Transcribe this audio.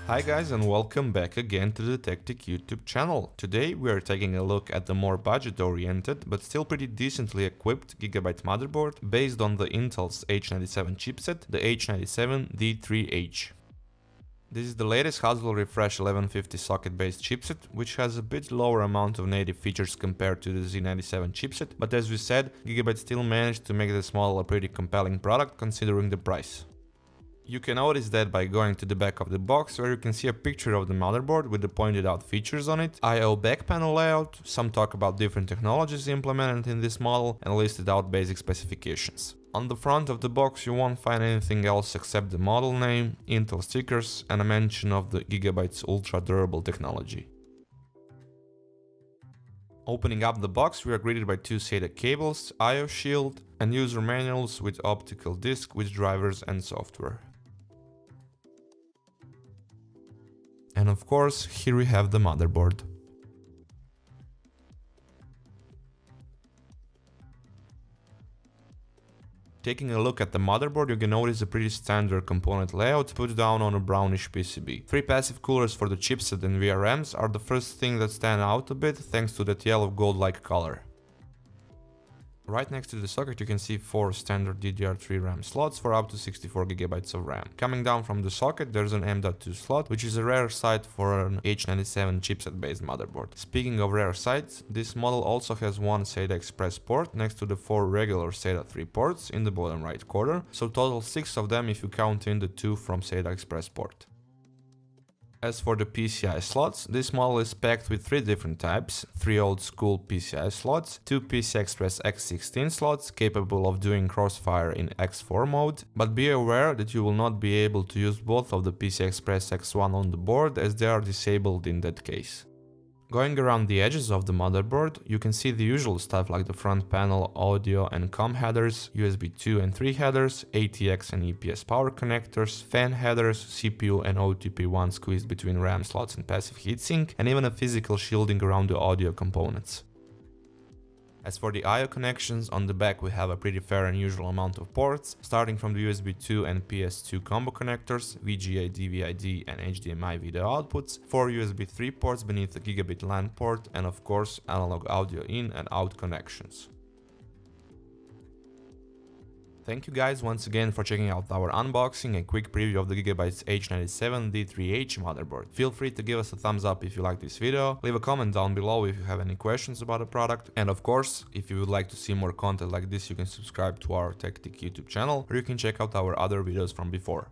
Hi guys, and welcome back again to the Tech YouTube channel. Today we are taking a look at the more budget-oriented but still pretty decently equipped gigabyte motherboard based on the Intel's H97 chipset, the H97 D3H. This is the latest Haswell Refresh 1150 socket-based chipset, which has a bit lower amount of native features compared to the Z97 chipset, but as we said, Gigabyte still managed to make this model a pretty compelling product considering the price. You can notice that by going to the back of the box, where you can see a picture of the motherboard with the pointed out features on it, I/O back panel layout, some talk about different technologies implemented in this model, and listed out basic specifications. On the front of the box you won't find anything else except the model name, Intel stickers, and a mention of the Gigabyte's ultra durable technology. Opening up the box, we are greeted by two SATA cables, I/O shield, and user manuals with optical disc with drivers and software. And of course, here we have the motherboard. Taking a look at the motherboard, you can notice a pretty standard component layout put down on a brownish PCB. Three passive coolers for the chipset and VRMs are the first thing that stand out a bit thanks to that yellow gold-like color. Right next to the socket you can see four standard DDR3 RAM slots for up to 64GB of RAM. Coming down from the socket there's an M.2 slot, which is a rare sight for an H97 chipset based motherboard. Speaking of rare sights, this model also has one SATA Express port next to the four regular SATA 3 ports in the bottom right corner, so total 6 of them if you count in the 2 from SATA Express port. As for the PCI slots, this model is packed with 3 different types, 3 old school PCI slots, 2 PCI Express X16 slots capable of doing crossfire in X4 mode, but be aware that you will not be able to use both of the PCI Express X1 on the board as they are disabled in that case. Going around the edges of the motherboard, you can see the usual stuff like the front panel, audio and COM headers, USB 2 and 3 headers, ATX and EPS power connectors, fan headers, CPU and OTP1 squeezed between RAM slots and passive heatsink, and even a physical shielding around the audio components. As for the I/O connections, on the back we have a pretty fair and usual amount of ports, starting from the USB 2 and PS2 combo connectors, VGA, DVI-D and HDMI video outputs, 4 USB 3 ports beneath the gigabit LAN port, and of course analog audio in and out connections. Thank you guys once again for checking out our unboxing and quick preview of the Gigabyte's H97 D3H motherboard. Feel free to give us a thumbs up if you like this video, leave a comment down below if you have any questions about the product, and of course, if you would like to see more content like this you can subscribe to our Tech YouTube channel, or you can check out our other videos from before.